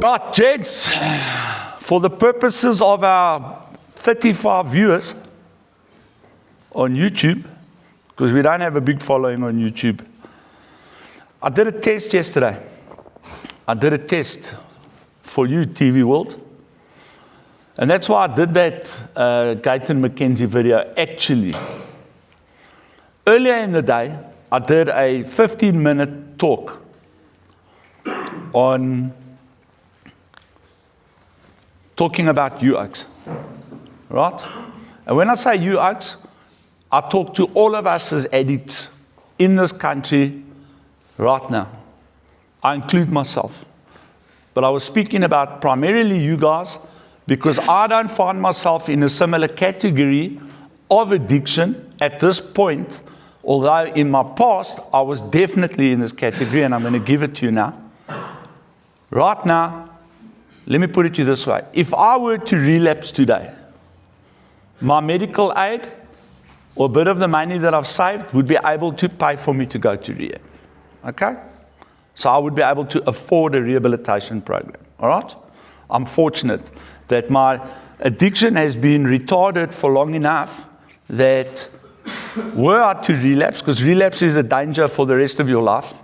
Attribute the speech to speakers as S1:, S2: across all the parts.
S1: right, gents, for the purposes of our 35 viewers on YouTube, because we don't have a big following on YouTube, I did a test yesterday. I did a test for you, TV World. And that's why I did that Gayton McKenzie video, actually. Earlier in the day, I did a 15-minute talk on talking about you oaks, right? And when I say you oaks, I talk to all of us as addicts in this country right now. I include myself. But I was speaking about primarily you guys, because I don't find myself in a similar category of addiction at this point, although in my past, I was definitely in this category, and I'm going to give it to you now. Right now, let me put it to you this way. If I were to relapse today, my medical aid, or a bit of the money that I've saved, would be able to pay for me to go to rehab. Okay? So I would be able to afford a rehabilitation program. All right? I'm fortunate that my addiction has been retarded for long enough that were I to relapse, because relapse is a danger for the rest of your life,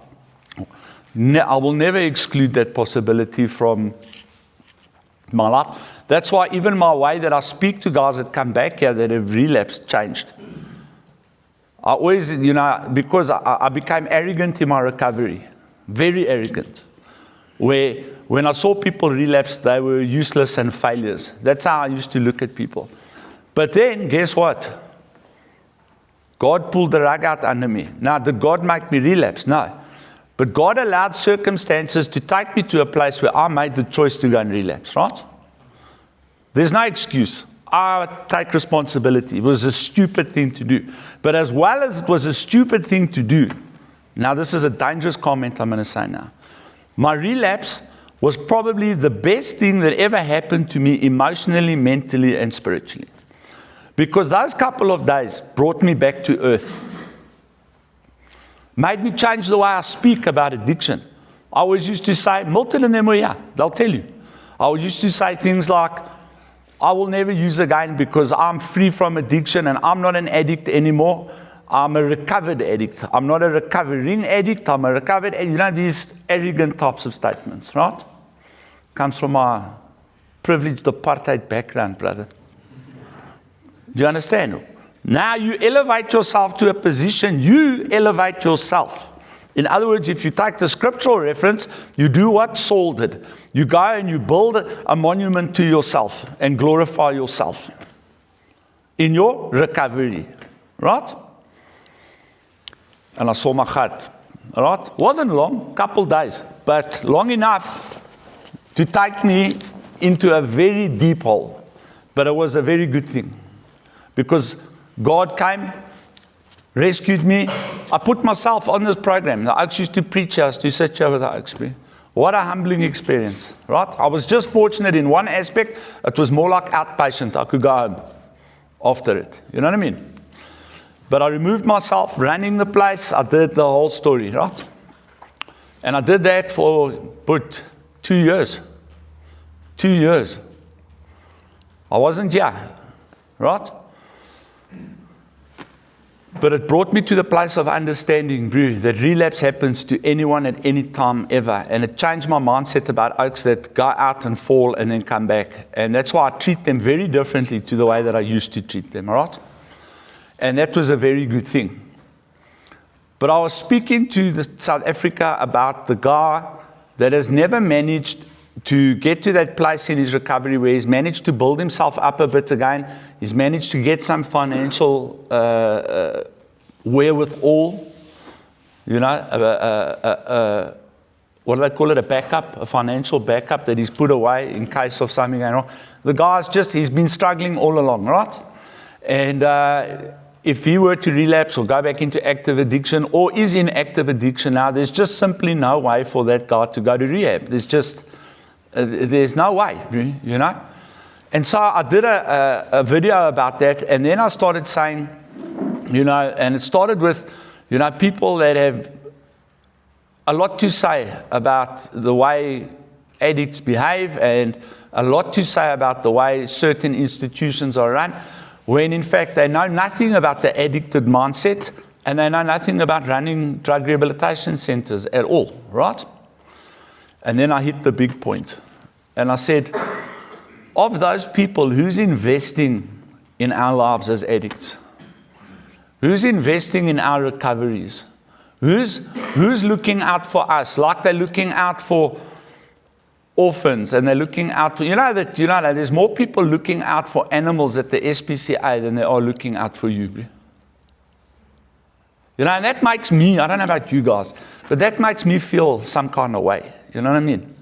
S1: I will never exclude that possibility from my life. That's why even my way that I speak to guys that come back here that have relapsed changed. I always, because I became arrogant in my recovery, very arrogant, where when I saw people relapse, they were useless and failures. That's how I used to look at people. But then, guess what? God pulled the rug out under me. Now, did God make me relapse? No. But God allowed circumstances to take me to a place where I made the choice to go and relapse, right? There's no excuse. I take responsibility. It was a stupid thing to do. But as well as it was a stupid thing to do, now this is a dangerous comment I'm going to say now. My relapse was probably the best thing that ever happened to me emotionally, mentally, and spiritually. Because those couple of days brought me back to earth. Made me change the way I speak about addiction. I always used to say, Milton and them were here, they'll tell you. I always used to say things like, I will never use again because I'm free from addiction and I'm not an addict anymore. I'm a recovered addict. I'm not a recovering addict. I'm a recovered addict. These arrogant types of statements, right? Comes from my privileged apartheid background, brother. Do you understand? Now you elevate yourself to a position. You elevate yourself. In other words, if you take the scriptural reference, you do what Saul did. You go and you build a monument to yourself and glorify yourself in your recovery, right? And I saw my heart, right? Wasn't long, couple days, but long enough to take me into a very deep hole. But it was a very good thing because God came, rescued me. I put myself on this program. The Oaks used to preach us to sit here with the Oaks. What a humbling experience, right? I was just fortunate in one aspect. It was more like outpatient. I could go home after it. You know what I mean? But I removed myself, running the place. I did the whole story, right? And I did that for, 2 years. 2 years. I wasn't here, right? But it brought me to the place of understanding, that relapse happens to anyone at any time ever. And it changed my mindset about Oaks that go out and fall and then come back. And that's why I treat them very differently to the way that I used to treat them, all right? And that was a very good thing. But I was speaking to South Africa about the guy that has never managed to get to that place in his recovery where he's managed to build himself up a bit again. He's managed to get some financial wherewithal, what do they call it, a backup, a financial backup that he's put away in case of something going wrong. The guy's he's been struggling all along, right? And if he were to relapse or go back into active addiction or is in active addiction now, there's just simply no way for that guy to go to rehab. There's no way, And so I did a video about that, and then I started saying, and it started with, people that have a lot to say about the way addicts behave, and a lot to say about the way certain institutions are run, when in fact they know nothing about the addicted mindset, and they know nothing about running drug rehabilitation centers at all, right? And then I hit the big point. And I said, of those people, who's investing in our lives as addicts? Who's investing in our recoveries? Who's looking out for us, like they're looking out for orphans, and they're looking out for, you know that there's more people looking out for animals at the SPCA than there are looking out for you. And that makes me, I don't know about you guys, but that makes me feel some kind of way. You know what I mean?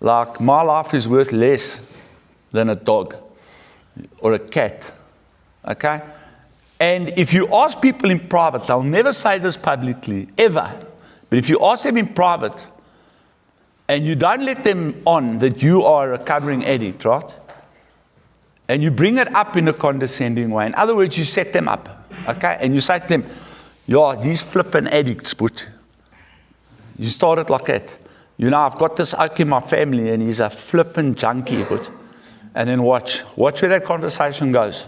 S1: Like, my life is worth less than a dog or a cat. Okay? And if you ask people in private, they'll never say this publicly, ever. But if you ask them in private, and you don't let them on that you are a recovering addict, right? And you bring it up in a condescending way. In other words, you set them up, okay? And you say to them, yeah, these flipping addicts, but you start it like that. I've got this oak in my family, and he's a flipping junkie, but, and then watch where that conversation goes.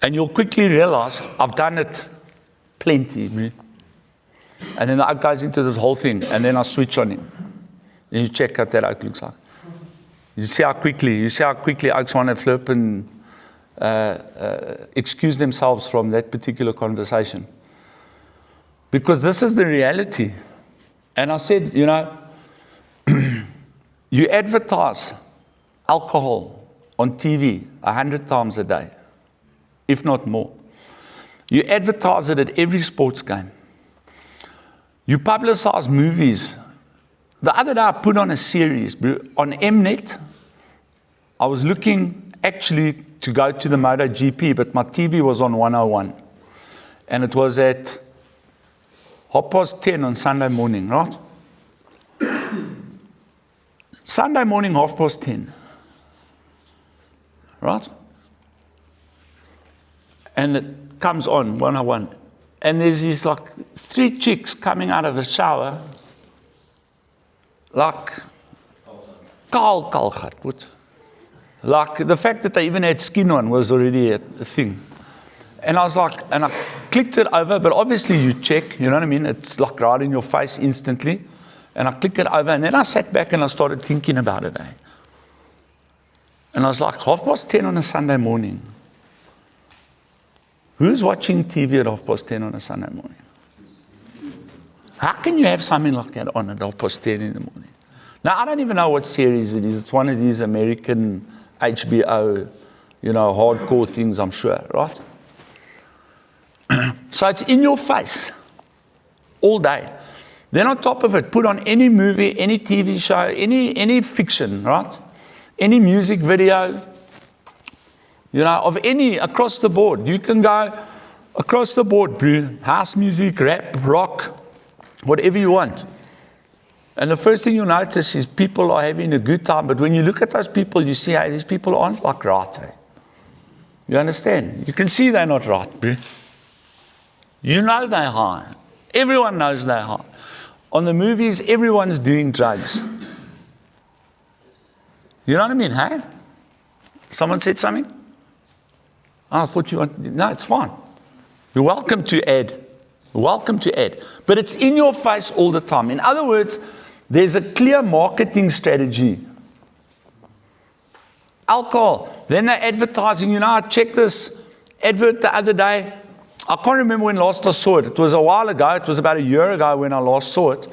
S1: And you'll quickly realize, I've done it plenty. And then the oak goes into this whole thing, and then I switch on him. And you check out that oak looks like. You see how quickly oaks want to flip and excuse themselves from that particular conversation. Because this is the reality. And I said, you advertise alcohol on TV 100 times a day, if not more. You advertise it at every sports game. You publicize movies. The other day I put on a series on Mnet. I was looking actually to go to the MotoGP, but my TV was on 101. And it was at 10:30 on Sunday morning, right? Sunday morning, 10:30. Right? And it comes on 101. And there's these like 3 chicks coming out of the shower, like kaal, like the fact that they even had skin on was already a thing. And I was like, and I clicked it over, but obviously you check, you know what I mean? It's like right in your face instantly. And I clicked it over, and then I sat back and I started thinking about it. And I was like, 10:30 on a Sunday morning. Who's watching TV at 10:30 on a Sunday morning? How can you have something like that on at 10:30 in the morning? Now, I don't even know what series it is. It's one of these American HBO, hardcore things, I'm sure, right? So it's in your face all day. Then on top of it, put on any movie, any TV show, any fiction, right? Any music video, of any, across the board. You can go across the board, bro. House music, rap, rock, whatever you want. And the first thing you'll notice is people are having a good time. But when you look at those people, you see, hey, these people aren't like right. You understand? You can see they're not right, bro. You know they're high. Everyone knows they're high. On the movies, everyone's doing drugs. You know what I mean, hey? Someone said something? I thought you wanted... No, it's fine. You're welcome to add. Welcome to add. But it's in your face all the time. In other words, there's a clear marketing strategy. Alcohol. Then they're advertising. I checked this advert the other day. I can't remember when last I saw it. It was a while ago. It was about a year ago when I last saw it.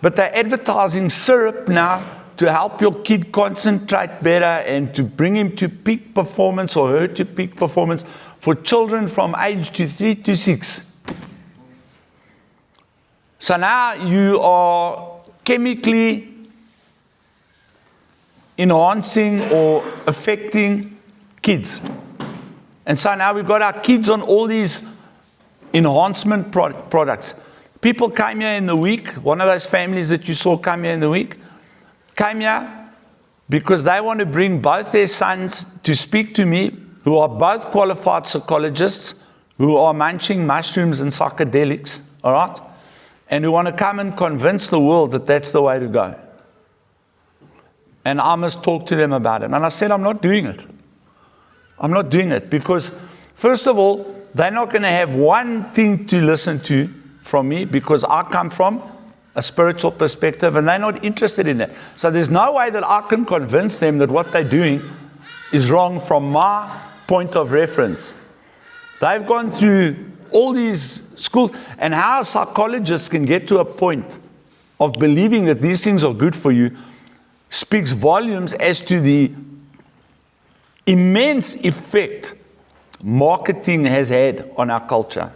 S1: But they're advertising syrup now to help your kid concentrate better and to bring him to peak performance or her to peak performance for children from age 3 to 6. So now you are chemically enhancing or affecting kids. And so now we've got our kids on all these enhancement products. People came here in the week, one of those families that you saw come here in the week, came here because they want to bring both their sons to speak to me, who are both qualified psychologists, who are munching mushrooms and psychedelics, all right? and who want to come and convince the world that that's the way to go. And I must talk to them about it. And I said, I'm not doing it. I'm not doing it because, first of all, they're not going to have one thing to listen to from me because I come from a spiritual perspective and they're not interested in that. So there's no way that I can convince them that what they're doing is wrong from my point of reference. They've gone through all these schools, and how psychologists can get to a point of believing that these things are good for you speaks volumes as to the immense effect marketing has had on our culture.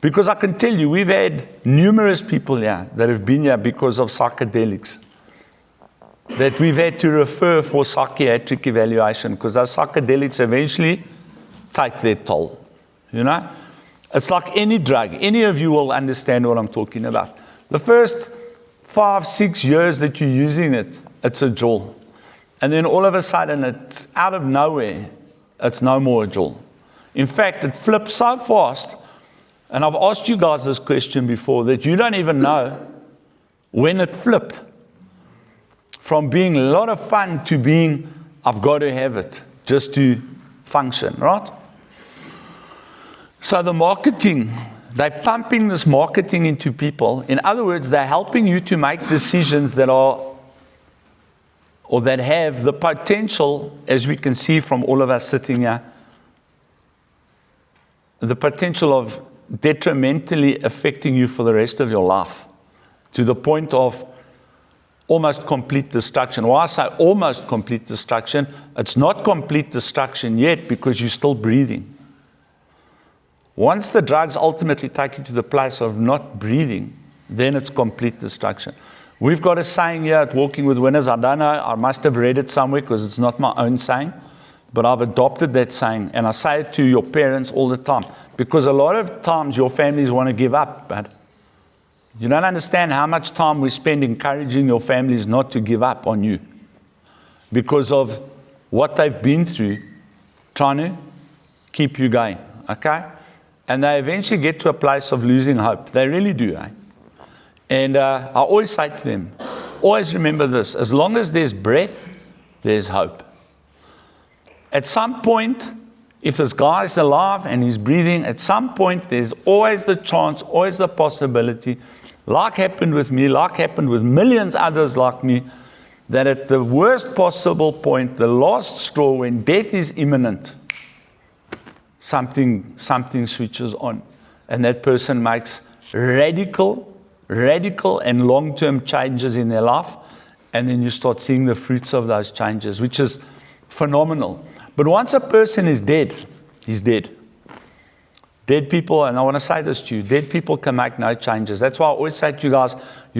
S1: Because I can tell you, we've had numerous people here that have been here because of psychedelics, that we've had to refer for psychiatric evaluation because those psychedelics eventually take their toll. You know? It's like any drug. Any of you will understand what I'm talking about. The first 5-6 years that you're using it, it's a jewel. And then all of a sudden, it's out of nowhere, it's no more a jewel. In fact, it flips so fast, and I've asked you guys this question before, that you don't even know when it flipped. From being a lot of fun to being, I've got to have it, just to function, right? So the marketing, they're pumping this marketing into people. In other words, they're helping you to make decisions that are, or that have the potential, as we can see from all of us sitting here, the potential of detrimentally affecting you for the rest of your life, to the point of almost complete destruction. Why I say almost complete destruction, it's not complete destruction yet because you're still breathing. Once the drugs ultimately take you to the place of not breathing, then it's complete destruction. We've got a saying here at Walking with Winners. I don't know, I must have read it somewhere because it's not my own saying, but I've adopted that saying, and I say it to your parents all the time, because a lot of times your families want to give up, but you don't understand how much time we spend encouraging your families not to give up on you because of what they've been through, trying to keep you going, okay? And they eventually get to a place of losing hope. They really do, eh? And I always say to them, always remember this, as long as there's breath, there's hope. At some point, if this guy is alive and he's breathing, at some point there's always the chance, always the possibility, like happened with me, like happened with millions others like me, that at the worst possible point, the last straw, when death is imminent, something switches on. And that person makes radical and long-term changes in their life. And then you start seeing the fruits of those changes, which is phenomenal. But once a person is dead, he's dead. Dead people, and I want to say this to you, dead people can make no changes. That's why I always say to you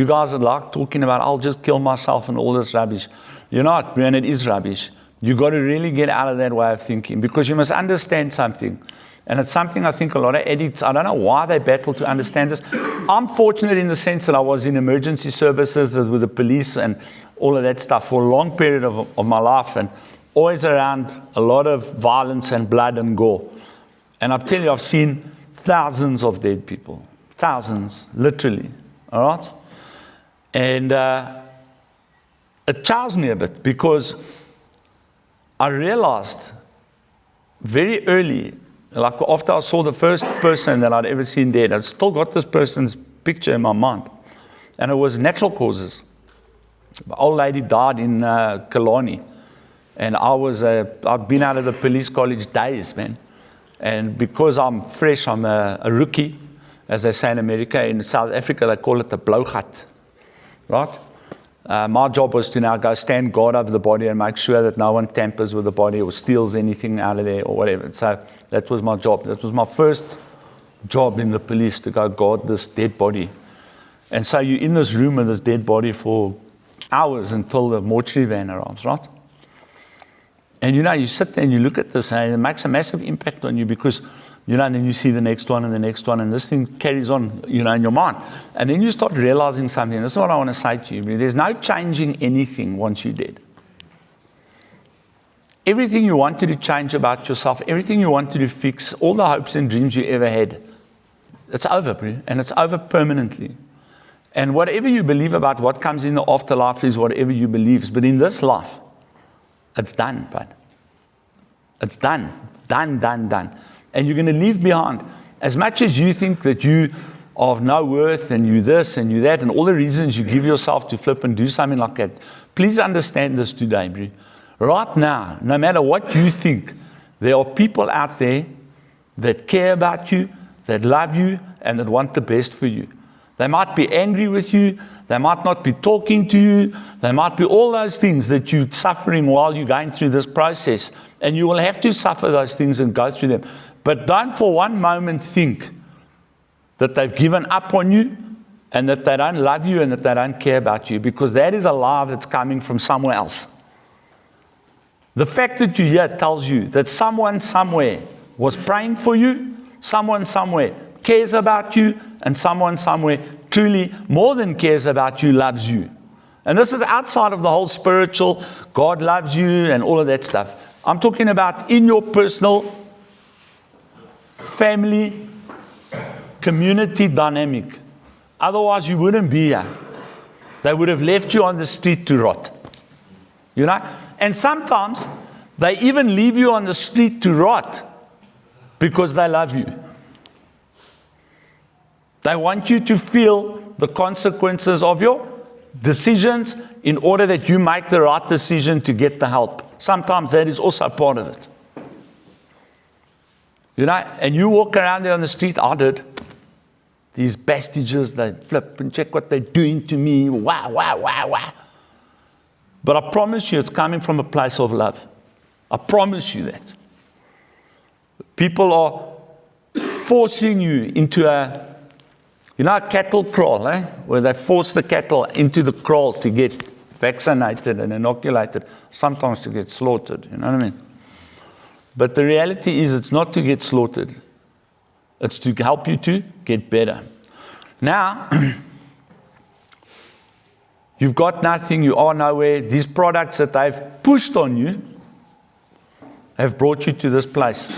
S1: guys are like talking about, I'll just kill myself and all this rubbish. You're not, man, it is rubbish. You've got to really get out of that way of thinking because you must understand something. And it's something I think a lot of addicts, I don't know why they battle to understand this. I'm fortunate in the sense that I was in emergency services with the police and all of that stuff for a long period of my life and always around a lot of violence and blood and gore. And I'll tell you, I've seen thousands of dead people. Thousands, literally. All right? And it chows me a bit because I realized very early, like after I saw the first person that I'd ever seen dead, I'd still got this person's picture in my mind. And it was natural causes. The old lady died in Killarney. And I'd been out of the police college days, man. And because I'm fresh, I'm a rookie, as they say in America. In South Africa, they call it a blowgat, right? My job was to now go stand guard over the body and make sure that no one tampers with the body or steals anything out of there or whatever. So that was my job. That was my first job in the police, to go guard this dead body. And so you're in this room with this dead body for hours until the mortuary van arrives, right? And you sit there and you look at this and it makes a massive impact on you because, and then you see the next one and the next one and this thing carries on, in your mind. And then you start realizing something. That's what I want to say to you. There's no changing anything once you're dead. Everything you wanted to change about yourself, everything you wanted to fix, all the hopes and dreams you ever had, It's over, bro, and it's over permanently. And whatever you believe about what comes in the afterlife is whatever you believe. But in this life, it's done, bud. It's done. Done, done, done. And you're going to leave behind. As much as you think that you are of no worth and you this and you that and all the reasons you give yourself to flip and do something like that, please understand this today, bro. Right now, no matter what you think, there are people out there that care about you, that love you, and that want the best for you. They might be angry with you. They might not be talking to you. They might be all those things that you're suffering while you're going through this process. And you will have to suffer those things and go through them. But don't for one moment think that they've given up on you and that they don't love you and that they don't care about you, because that is a lie that's coming from somewhere else. The fact that you're here tells you that someone somewhere was praying for you, someone somewhere cares about you, and someone somewhere truly more than cares about you, loves you. And this is outside of the whole spiritual, God loves you and all of that stuff. I'm talking about in your personal family, community dynamic. Otherwise, you wouldn't be here. They would have left you on the street to rot. You know? And sometimes they even leave you on the street to rot because they love you. They want you to feel the consequences of your decisions in order that you make the right decision to get the help. Sometimes that is also part of it. You know, and you walk around there on the street, I did. These bastages, they flip and check what they're doing to me. Wow, wow, wow, wow. But I promise you, it's coming from a place of love. I promise you that. People are forcing you into a cattle kraal, where they force the cattle into the kraal to get vaccinated and inoculated, sometimes to get slaughtered, you know what I mean? But the reality is it's not to get slaughtered. It's to help you to get better. Now, you've got nothing, you are nowhere. These products that they've pushed on you have brought you to this place.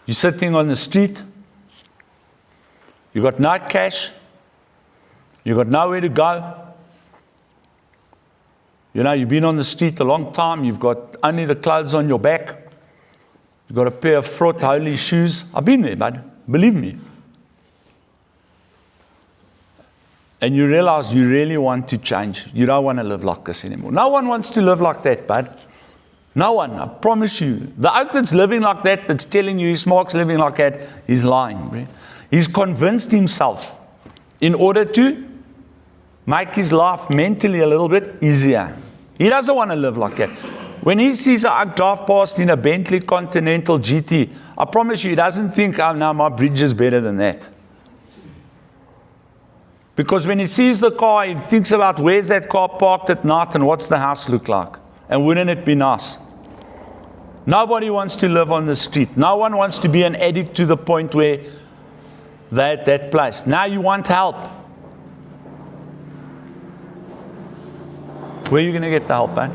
S1: You're sitting on the street. You've got no cash. You've got nowhere to go. You know, you've been on the street a long time. You've got only the clothes on your back. You've got a pair of fraught holy shoes. I've been there, bud. Believe me. And you realize you really want to change. You don't want to live like this anymore. No one wants to live like that, bud. No one, I promise you. The oak that's living like that, that's telling you his mark's living like that, he's lying. Right? He's convinced himself in order to make his life mentally a little bit easier. He doesn't want to live like that. When he sees a oak drive past in a Bentley Continental GT, I promise you, he doesn't think, oh no, my bridge is better than that. Because when he sees the car, he thinks about where's that car parked at night and what's the house look like. And wouldn't it be nice? Nobody wants to live on the street. No one wants to be an addict to the point where they're at that place. Now you want help. Where are you going to get the help, man?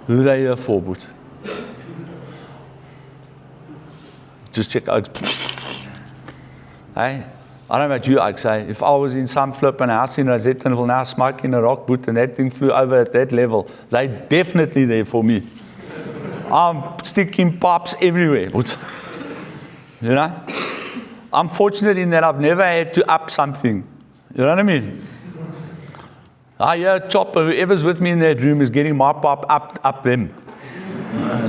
S1: Who are they here for, but? Just check out. Hey, I don't know about you, Ike, say, if I was in some flipping house in Rosettenville now smoking a rock boot and that thing flew over at that level, they're definitely there for me. I'm sticking pipes everywhere, but, you know? I'm fortunate in that I've never had to up something. You know what I mean? I hear a chopper, whoever's with me in that room is getting my pipe up them.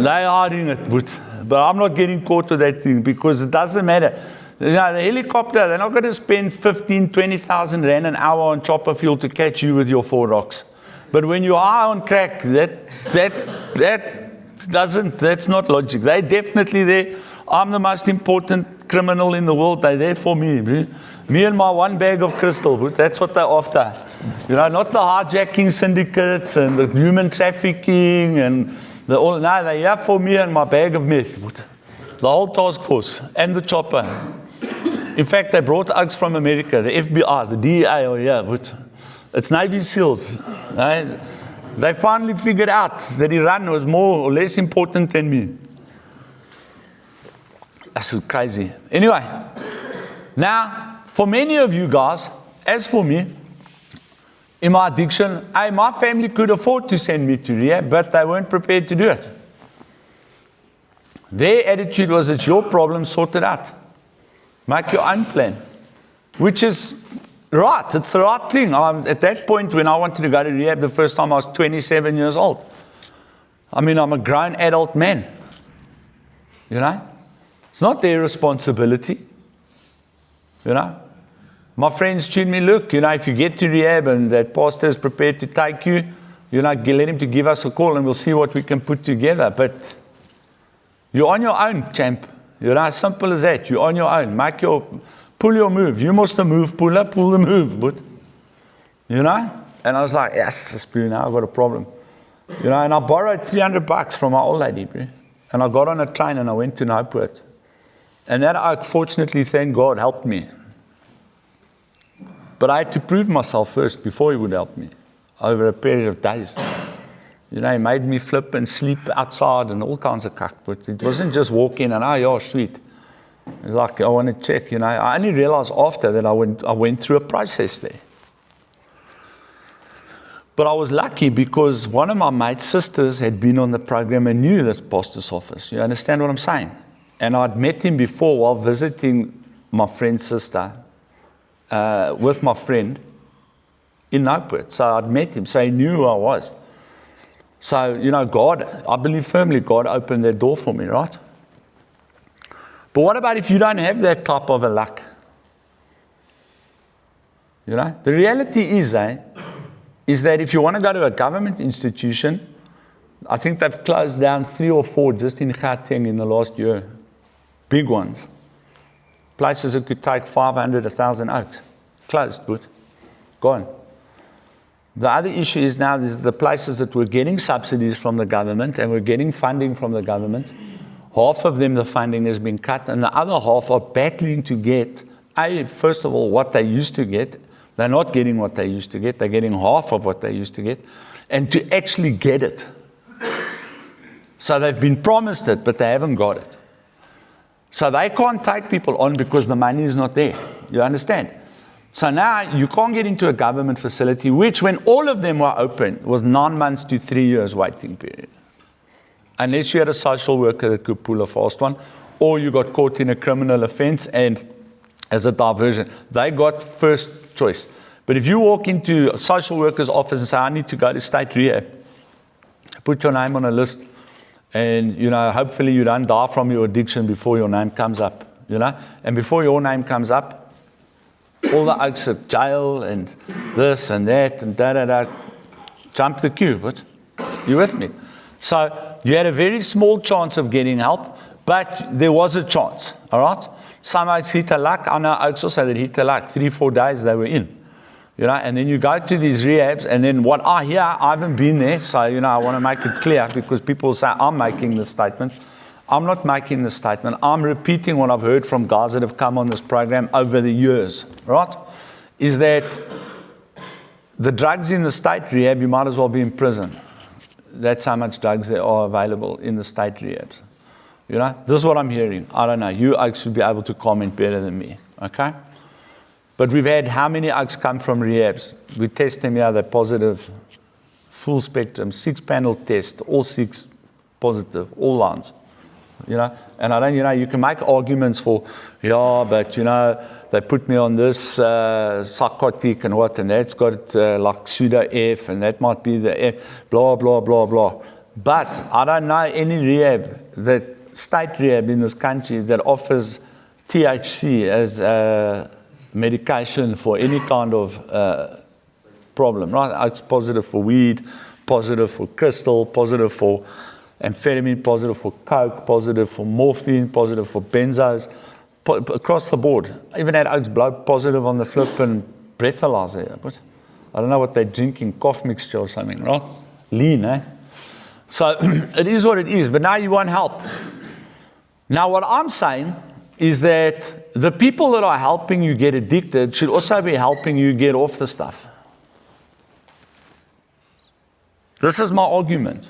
S1: They are doing it, but I'm not getting caught with that thing because it doesn't matter. You know, the helicopter, they're not going to spend 15,000, 20,000 rand an hour on chopper fuel to catch you with your 4 rocks. But when you are on crack, that's not logic. They're definitely there. I'm the most important criminal in the world. They're there for me. Bro. Me and my 1 bag of crystal. Bro. That's what they're after. You know, not the hijacking syndicates and the human trafficking and no, they're here for me and my bag of meth. Bro. The whole task force and the chopper. In fact, they brought Uggs from America, the FBI, the DEA are here. But it's Navy SEALs. Right? They finally figured out that Iran was more or less important than me. That's crazy. Anyway, now, for many of you guys, as for me, in my addiction, my family could afford to send me to rehab, but they weren't prepared to do it. Their attitude was, it's your problem, sort it out. Make your own plan. Which is right. It's the right thing. At that point, when I wanted to go to rehab the first time, I was 27 years old. I mean, I'm a grown adult man. You know? It's not their responsibility. You know? My friends tuned me, look, you know, if you get to rehab and that pastor is prepared to take you, you know, let him to give us a call and we'll see what we can put together. But you're on your own, champ. You know, as simple as that. You're on your own. Pull your move. You must have move, pull the move. But, you know? And I was like, yes, now I've got a problem. You know, and I borrowed $300 from my old lady, bro. And I got on a train and I went to Newport. And that, fortunately, thank God, helped me. But I had to prove myself first before he would help me over a period of days. You know, he made me flip and sleep outside and all kinds of cuck. But it wasn't just walk in and, yeah, sweet. It was like, I want to check, you know. I only realized after that I went through a process there. But I was lucky because one of my mate's sisters had been on the program and knew this pastor's office. You understand what I'm saying? And I'd met him before while visiting my friend's sister. With my friend in Newport. So I'd met him, so he knew who I was. So, you know, God, I believe firmly God opened that door for me, right? But what about if you don't have that type of a luck? You know, the reality is that if you want to go to a government institution, I think they've closed down 3 or 4 just in Gauteng in the last year. Big ones. Places that could take 500, 1,000 oaks. Closed, but gone. The other issue is now the places that were getting subsidies from the government and were getting funding from the government, half of them the funding has been cut and the other half are battling to get, first of all, what they used to get. They're not getting what they used to get. They're getting half of what they used to get. And to actually get it. So they've been promised it, but they haven't got it. So they can't take people on because the money is not there. You understand? So now you can't get into a government facility, which when all of them were open, was 9 months to 3 years waiting period. Unless you had a social worker that could pull a fast one, or you got caught in a criminal offense and as a diversion. They got first choice. But if you walk into a social worker's office and say, I need to go to state rehab, put your name on a list. And, you know, hopefully you don't die from your addiction before your name comes up, you know. And before your name comes up, all the oaks at jail and this and that and da-da-da, jump the queue, but you with me? So you had a very small chance of getting help, but there was a chance, all right? Some oaks hit a luck. I know oaks also that hit a luck. 3-4 days they were in. You know, and then you go to these rehabs, and then what I hear, I haven't been there, so, you know, I want to make it clear because people say I'm making this statement. I'm not making this statement. I'm repeating what I've heard from guys that have come on this program over the years, right? Is that the drugs in the state rehab, you might as well be in prison. That's how much drugs there are available in the state rehabs. You know, this is what I'm hearing. I don't know. You oaks would be able to comment better than me, okay? But we've had how many oaks come from rehabs? We test them here, they're positive, full spectrum, 6-panel test, all 6 positive, all lines. You know, and I don't, you know, you can make arguments for, yeah, but, you know, they put me on this psychotic and what, and that's got like pseudo F, and that might be the F, blah, blah, blah, blah. But I don't know any rehab, that state rehab in this country that offers THC as medication for any kind of problem, right? It's positive for weed, positive for crystal, positive for amphetamine, positive for coke, positive for morphine, positive for benzos, across the board. Even had oaks blood positive on the flip and breathalyzer. But I don't know what they're drinking, cough mixture or something, right? Lean, eh? So it is what it is, but now you want help. Now what I'm saying is that the people that are helping you get addicted should also be helping you get off the stuff. This is my argument.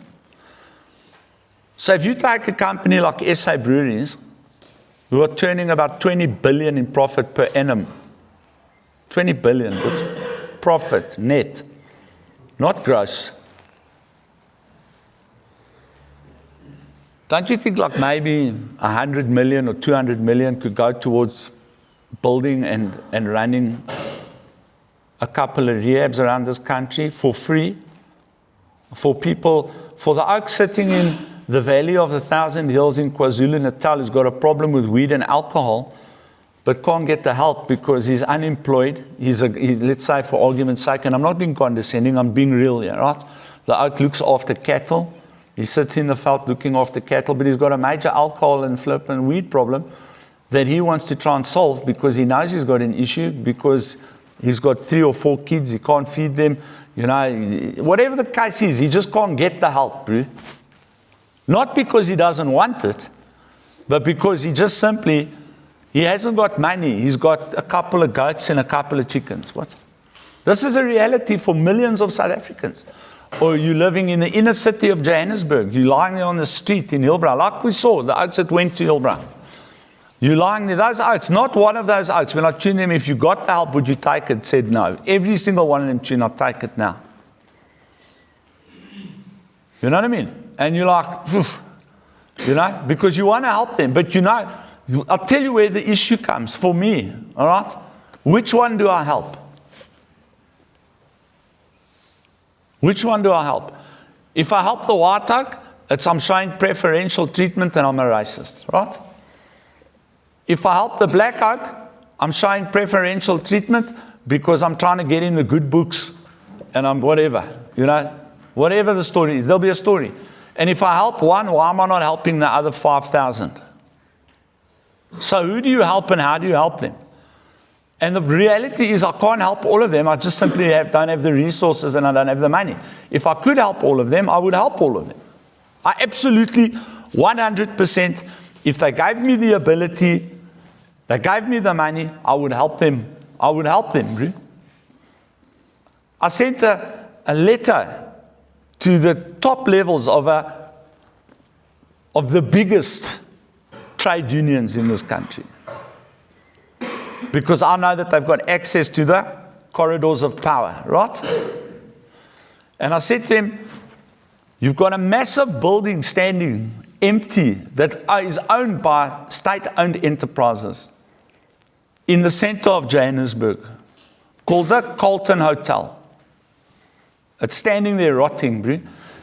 S1: So if you take a company like SA Breweries, who are turning about 20 billion in profit per annum, 20 billion profit net, not gross. Don't you think like maybe 100 million or 200 million could go towards building and running a couple of rehabs around this country for free? For people, for the oak sitting in the Valley of the Thousand Hills in KwaZulu-Natal who's got a problem with weed and alcohol, but can't get the help because he's unemployed. Let's say for argument's sake, and I'm not being condescending, I'm being real here, right? The oak looks after cattle. He sits in the veld looking after cattle, but he's got a major alcohol and flip and weed problem that he wants to try and solve because he knows he's got an issue, because he's got 3 or 4 kids, he can't feed them, whatever the case is, he just can't get the help, bro. Not because he doesn't want it, but because he just simply, he hasn't got money. He's got a couple of goats and a couple of chickens. What? This is a reality for millions of South Africans. Or you're living in the inner city of Johannesburg. You're lying there on the street in Hillbrow, like we saw, the oaks that went to Hillbrow. You're lying there, those oaks, not one of those oaks. When I tuned them, if you got the help, would you take it? Said no. Every single one of them tuned, I'll take it now. You know what I mean? And you're like, because you want to help them. But I'll tell you where the issue comes for me, all right? Which one do I help? Which one do I help? If I help the white oak, I'm showing preferential treatment and I'm a racist, right? If I help the black oak, I'm showing preferential treatment because I'm trying to get in the good books and I'm whatever, whatever the story is, there'll be a story. And if I help one, why am I not helping the other 5,000? So who do you help and how do you help them? And the reality is I can't help all of them. I just simply don't have the resources and I don't have the money. If I could help all of them, I would help all of them. I absolutely, 100%, if they gave me the ability, they gave me the money, I would help them. I would help them, bro. I sent a letter to the top levels of the biggest trade unions in this country. Because I know that they've got access to the corridors of power, right? And I said to them, you've got a massive building standing empty that is owned by state-owned enterprises in the center of Johannesburg called the Carlton Hotel. It's standing there rotting, bro.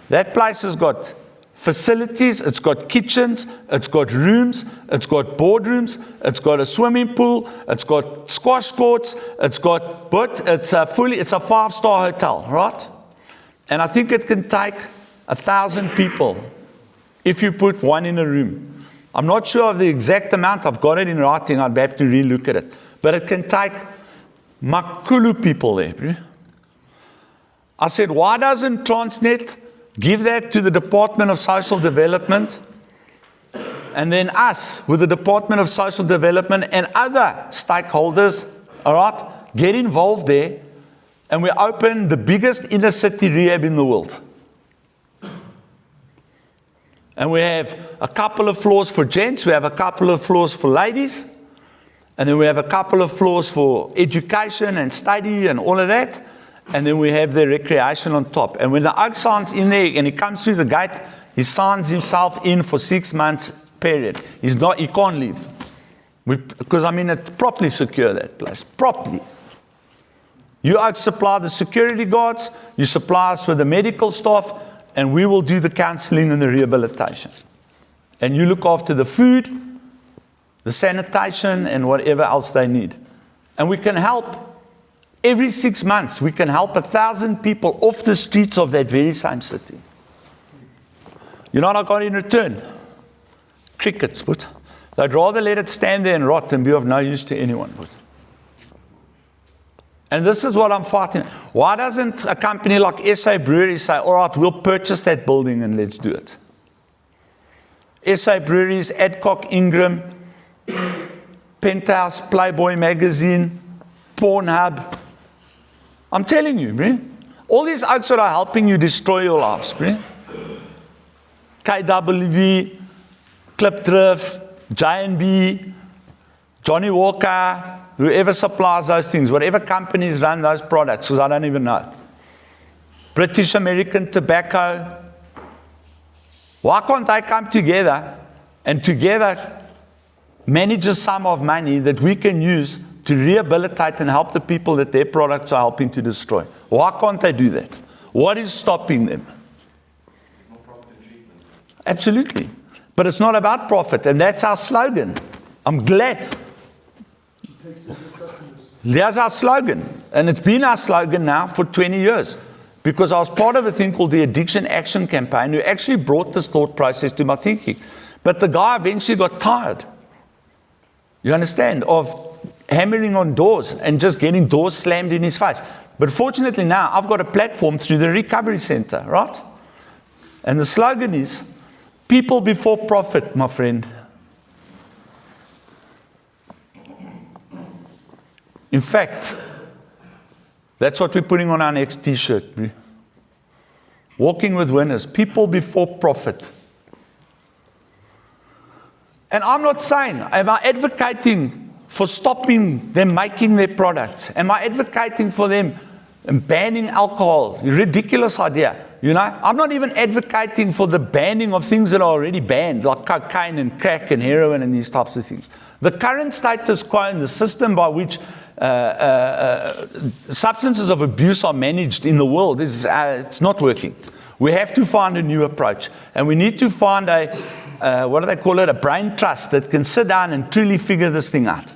S1: That place has got facilities, it's got kitchens, it's got rooms, it's got boardrooms, it's got a swimming pool, it's got squash courts, it's a 5-star hotel, right? And I think it can take 1,000 people if you put one in a room. I'm not sure of the exact amount, I've got it in writing, I'd have to re-look at it. But it can take makulu people there, bro. I said, why doesn't Transnet give that to the Department of Social Development, and then us, with the Department of Social Development and other stakeholders, all right, get involved there, and we open the biggest inner city rehab in the world. And we have a couple of floors for gents, we have a couple of floors for ladies, and then we have a couple of floors for education and study and all of that. And then we have the recreation on top. And when the oak signs in there and he comes through the gate, he signs himself in for 6 months period. He can't leave. Because it's properly secure, that place. Properly. You supply the security guards, you supply us with the medical staff, and we will do the counseling and the rehabilitation. And you look after the food, the sanitation, and whatever else they need. And we can help. Every 6 months, we can help 1,000 people off the streets of that very same city. You know what I got in return? Crickets, but they'd rather let it stand there and rot than be of no use to anyone. But. And this is what I'm fighting. Why doesn't a company like SA Breweries say, all right, we'll purchase that building and let's do it? SA Breweries, Adcock Ingram, Penthouse, Playboy Magazine, Pornhub. I'm telling you, man. All these oaks that are helping you destroy your lives. KWV, Clipdrift, J&B, Johnny Walker, whoever supplies those things, whatever companies run those products, because I don't even know. British American Tobacco. Why can't they come together and together manage a sum of money that we can use to rehabilitate and help the people that their products are helping to destroy? Why can't they do that? What is stopping them?
S2: There's no profit in treatment.
S1: Absolutely. But it's not about profit, and that's our slogan. I'm glad. There's our slogan. And it's been our slogan now for 20 years. Because I was part of a thing called the Addiction Action Campaign, who actually brought this thought process to my thinking. But the guy eventually got tired, you understand, of hammering on doors and just getting doors slammed in his face. But fortunately now, I've got a platform through the Recovery Center, right? And the slogan is, people before profit, my friend. In fact, that's what we're putting on our next t-shirt. Walking with winners, people before profit. And I'm not saying, am I advocating for stopping them making their products? Am I advocating for them banning alcohol? Ridiculous idea. You know, I'm not even advocating for the banning of things that are already banned, like cocaine and crack and heroin and these types of things. The current status quo and the system by which substances of abuse are managed in the world is it's not working. We have to find a new approach, and we need to find a what do they call it, a brain trust that can sit down and truly figure this thing out.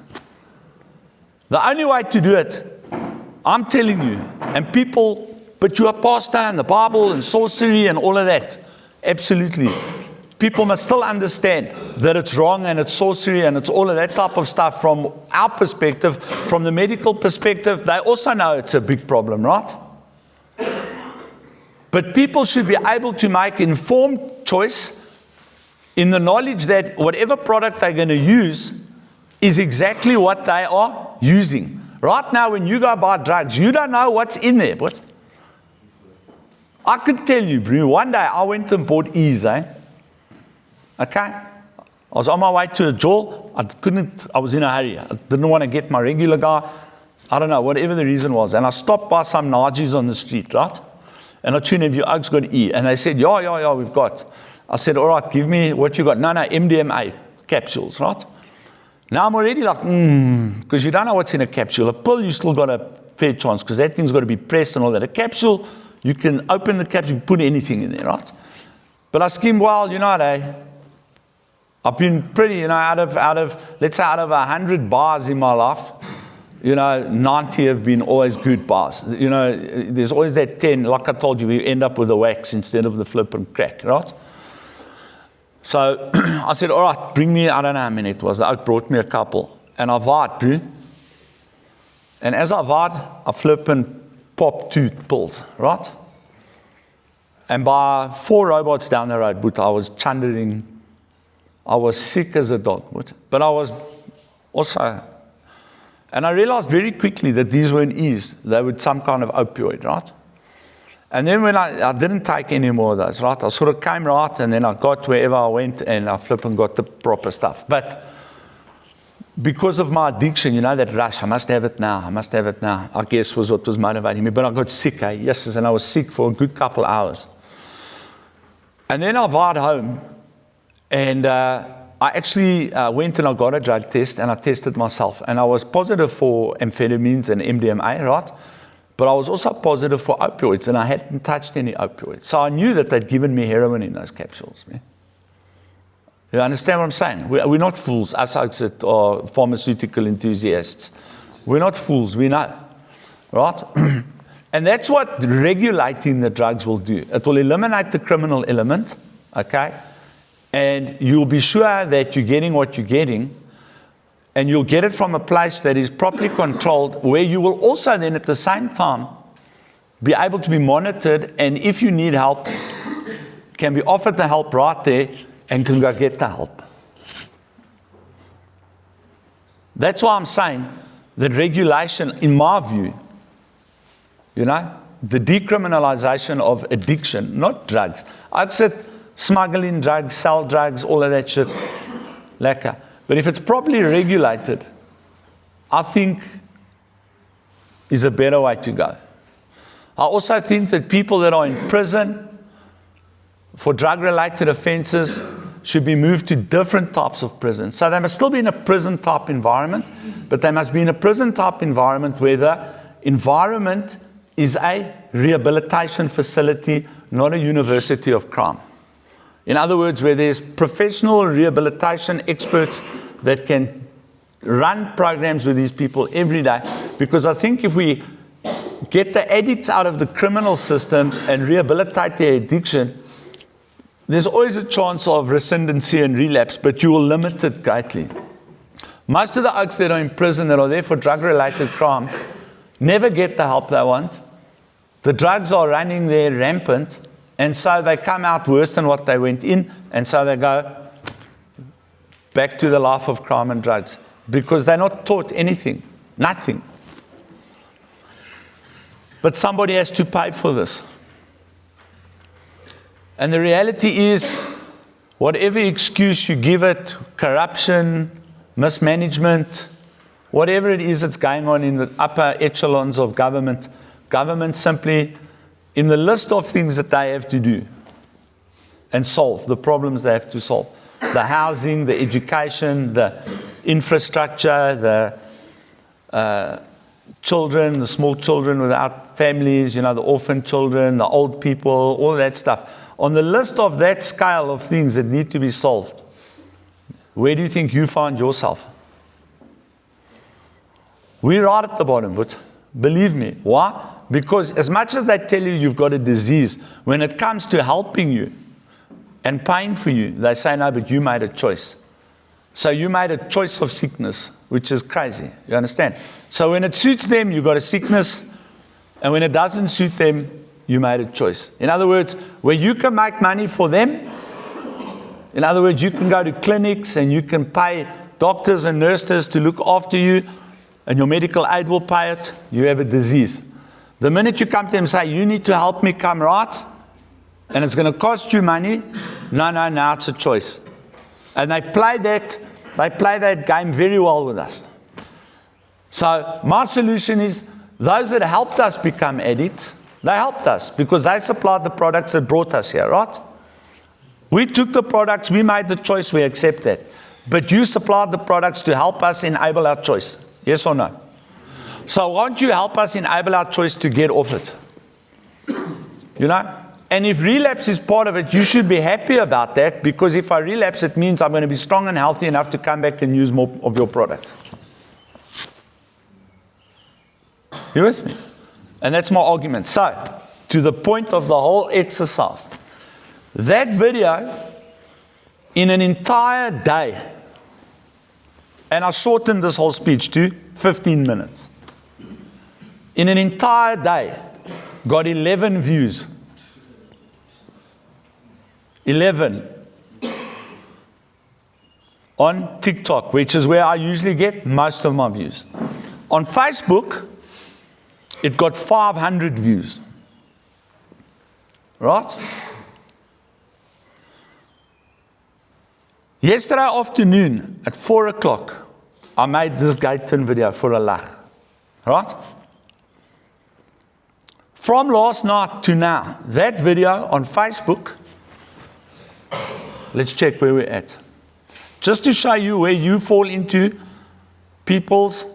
S1: The only way to do it, I'm telling you, and people, but you're a pastor and the Bible and sorcery and all of that, absolutely. People must still understand that it's wrong and it's sorcery and it's all of that type of stuff from our perspective. From the medical perspective, they also know it's a big problem, right? But people should be able to make informed choice in the knowledge that whatever product they're going to use is exactly what they are using. Right now, when you go buy drugs, you don't know what's in there. But I could tell you, bro, one day I went and bought Ease, Okay? I was on my way to a jail. I was in a hurry. I didn't want to get my regular guy. I don't know, whatever the reason was. And I stopped by some Najis on the street, right? And I tuned in, your Oaks got E. And they said, yeah, we've got. I said, all right, give me what you got. No, MDMA capsules, right? Now I'm already like, because you don't know what's in a capsule. A pill, you still got a fair chance, because that thing's got to be pressed and all that. A capsule, you can open the capsule, put anything in there, right? But I skimmed, well, you know, I've been pretty, you know, out of let's say out of 100 bars in my life, you know, 90 have been always good bars. You know, there's always that 10, like I told you, we end up with the wax instead of the flip and crack, right? So I said, all right, bring me, I don't know how many it was. The Oak brought me a couple. And I vowed, bro. And as I vowed, I flip and pop 2 pills, right? And by 4 robots down the road, but I was chundering. I was sick as a dog. But I was also, and I realized very quickly that these weren't E's. They were some kind of opioid, right? And then when I didn't take any more of those, right? I sort of came right, and then I got wherever I went, and I flipped and got the proper stuff. But because of my addiction, you know, that rush, I must have it now, I guess was what was motivating me. But I got sick, yes, and I was sick for a good couple hours. And then I vowed home, and I actually went and I got a drug test, and I tested myself. And I was positive for amphetamines and MDMA, right? But I was also positive for opioids, and I hadn't touched any opioids. So I knew that they'd given me heroin in those capsules. Man. You understand what I'm saying? We're not fools, us that are pharmaceutical enthusiasts. We're not fools, we know. Right? And that's what regulating the drugs will do. It will eliminate the criminal element, okay? And you'll be sure that you're getting what you're getting, and you'll get it from a place that is properly controlled, where you will also then at the same time be able to be monitored, and if you need help, can be offered the help right there and can go get the help. That's why I'm saying that regulation, in my view, you know, the decriminalization of addiction, not drugs. I'd said smuggling drugs, sell drugs, all of that shit, lekker. But if it's properly regulated, I think is a better way to go. I also think that people that are in prison for drug-related offenses should be moved to different types of prisons. So they must still be in a prison-type environment, but they must be in a prison-type environment where the environment is a rehabilitation facility, not a university of crime. In other words, where there's professional rehabilitation experts that can run programs with these people every day. Because I think if we get the addicts out of the criminal system and rehabilitate their addiction, there's always a chance of recidivism and relapse, but you will limit it greatly. Most of the oaks that are in prison that are there for drug-related crime never get the help they want. The drugs are running there rampant, and so they come out worse than what they went in, and so they go back to the life of crime and drugs because they're not taught anything, nothing. But somebody has to pay for this. And the reality is, whatever excuse you give it, corruption, mismanagement, whatever it is that's going on in the upper echelons of government, government simply, in the list of things that they have to do and solve, the problems they have to solve, the housing, the education, the infrastructure, the children, the small children without families, the orphan children, the old people, all that stuff. On the list of that scale of things that need to be solved, where do you think you find yourself? We're right at the bottom, but believe me. Why? Because as much as they tell you you've got a disease, when it comes to helping you and paying for you, they say, no, but you made a choice. So you made a choice of sickness, which is crazy. You understand? So when it suits them, you've got a sickness, and when it doesn't suit them, you made a choice. In other words, where you can make money for them, in other words, you can go to clinics and you can pay doctors and nurses to look after you, and your medical aid will pay it, you have a disease. The minute you come to them and say, you need to help me come right, and it's going to cost you money, no, it's a choice. And they play that game very well with us. So my solution is, those that helped us become addicts, they helped us because they supplied the products that brought us here, right? We took the products, we made the choice, we accept that. But you supplied the products to help us enable our choice. Yes or no? So won't you help us enable our choice to get off it? And if relapse is part of it, you should be happy about that, because if I relapse, it means I'm going to be strong and healthy enough to come back and use more of your product. You with me? And that's my argument. So, to the point of the whole exercise, that video, in an entire day, and I shortened this whole speech to 15 minutes. In an entire day, got 11 views. 11 on TikTok, which is where I usually get most of my views. On Facebook, it got 500 views. Right? Yesterday afternoon at 4 o'clock, I made this Gaitan video for a lach. Right? From last night to now, that video on Facebook, let's check where we're at. Just to show you where you fall into people's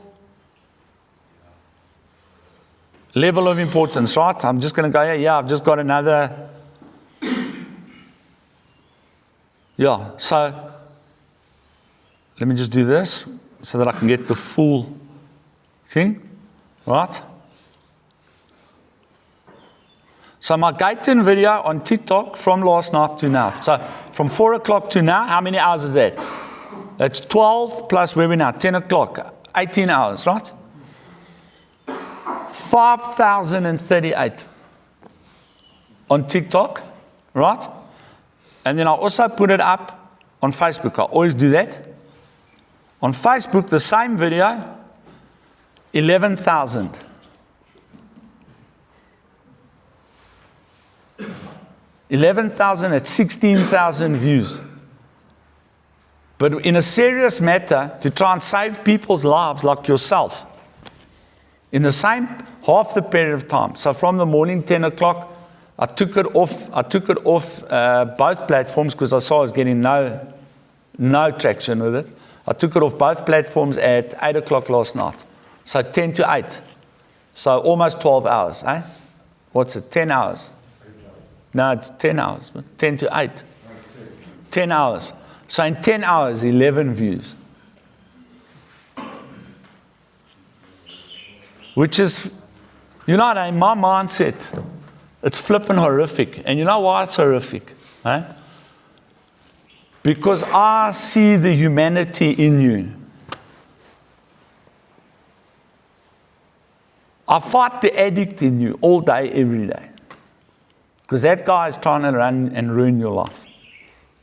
S1: level of importance, right? I'm just going to go here. Yeah, I've just got another. Yeah, so let me just do this so that I can get the full thing, right? So my Gaitan video on TikTok from last night to now. So from 4 o'clock to now, how many hours is that? That's 12 plus where we now? 10 o'clock. 18 hours, right? 5,038 on TikTok, right? And then I also put it up on Facebook. I always do that. On Facebook, the same video, 11,000. 11,000 at 16,000 views. But in a serious matter, to try and save people's lives like yourself, in the same half the period of time. So from the morning, 10 o'clock, I took it off both platforms because I saw I was getting no traction with it. I took it off both platforms at 8 o'clock last night. So 10 to 8. So almost 12 hours, eh? What's it, 10 hours? No, it's 10 hours, but 10 to 8. 10 hours. So in 10 hours, 11 views. Which is, you know what, in my mindset, it's flipping horrific. And you know why it's horrific? Eh? Because I see the humanity in you. I fight the addict in you all day, every day. Because that guy is trying to run and ruin your life.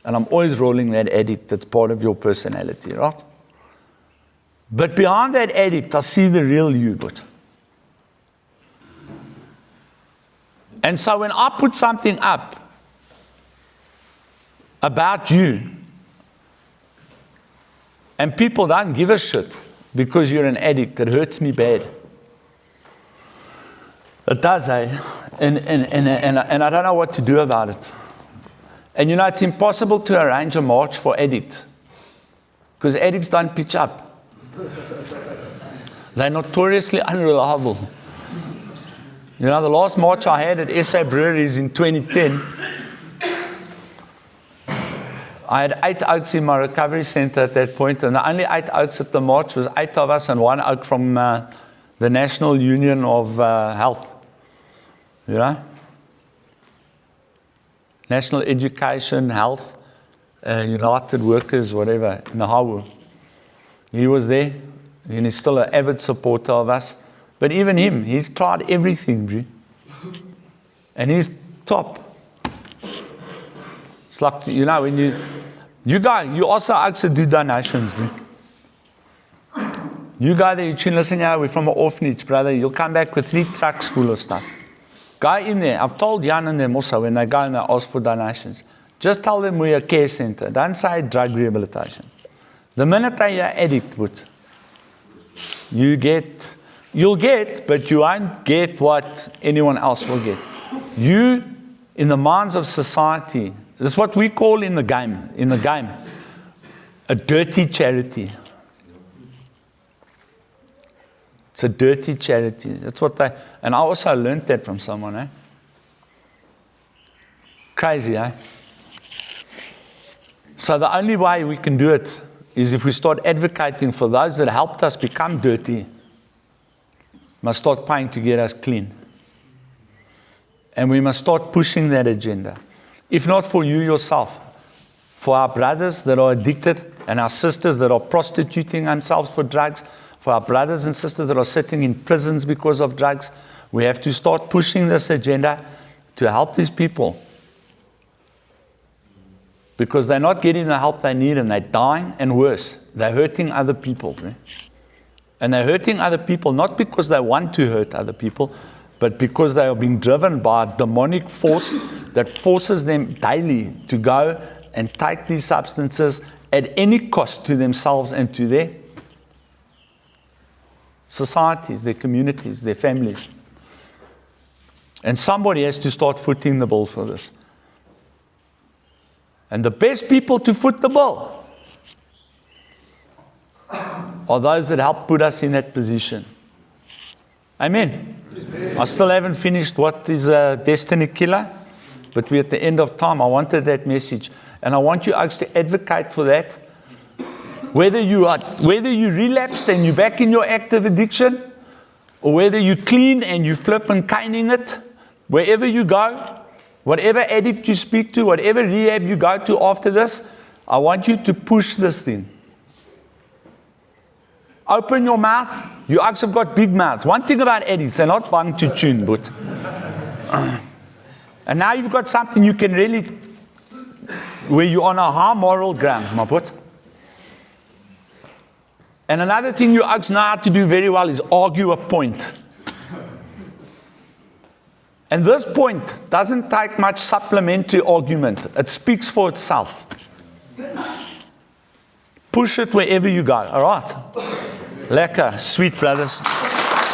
S1: And I'm always rolling that addict that's part of your personality, right? But behind that addict, I see the real you, but. And so when I put something up about you, and people don't give a shit because you're an addict, it hurts me bad. It does, eh? And I don't know what to do about it. And you know, it's impossible to arrange a march for addicts because addicts don't pitch up. They're notoriously unreliable. You know, the last march I had at SA Breweries in 2010, I had 8 oaks in my recovery center at that point, and the only 8 oaks at the march was 8 of us and 1 oak from the National Union of Health. You know? National Education, Health, United Workers, whatever, in the Hawu. He was there, and he's still an avid supporter of us. But even him, he's tried everything, bro. And he's top. It's like, you know, when you also do donations, bro. You go there, you listen, yeah, we're from an orphanage, brother. You'll come back with 3 trucks full of stuff. Go in there. I've told Jan and them also when they go and they ask for donations. Just tell them we're a care center. Don't say drug rehabilitation. The minute they hear addict, you'll get, but you won't get what anyone else will get. You, in the minds of society, this is what we call in the game, a dirty charity. It's a dirty charity. That's what and I also learned that from someone, eh? Crazy, eh? So the only way we can do it is if we start advocating for those that helped us become dirty, must start paying to get us clean. And we must start pushing that agenda. If not for you yourself, for our brothers that are addicted and our sisters that are prostituting themselves for drugs, for our brothers and sisters that are sitting in prisons because of drugs, we have to start pushing this agenda to help these people. Because they're not getting the help they need and they're dying, and worse, they're hurting other people. Right? And they're hurting other people not because they want to hurt other people, but because they are being driven by a demonic force that forces them daily to go and take these substances at any cost to themselves and to their societies, their communities, their families. And somebody has to start footing the bill for this. And the best people to foot the bill are those that help put us in that position. Amen. I still haven't finished what is a destiny killer, but we're at the end of time. I wanted that message. And I want you actually to advocate for that. Whether you relapsed and you're back in your active addiction, or whether you clean and you flip and caning it, wherever you go, whatever addict you speak to, whatever rehab you go to after this, I want you to push this thing. Open your mouth. You actually have got big mouths. One thing about addicts, they're not bang to tune, but. And now you've got something you can really, where you're on a high moral ground, my put. And another thing you know how to do very well is argue a point. And this point doesn't take much supplementary argument. It speaks for itself. Push it wherever you go, all right? Lekker, sweet brothers.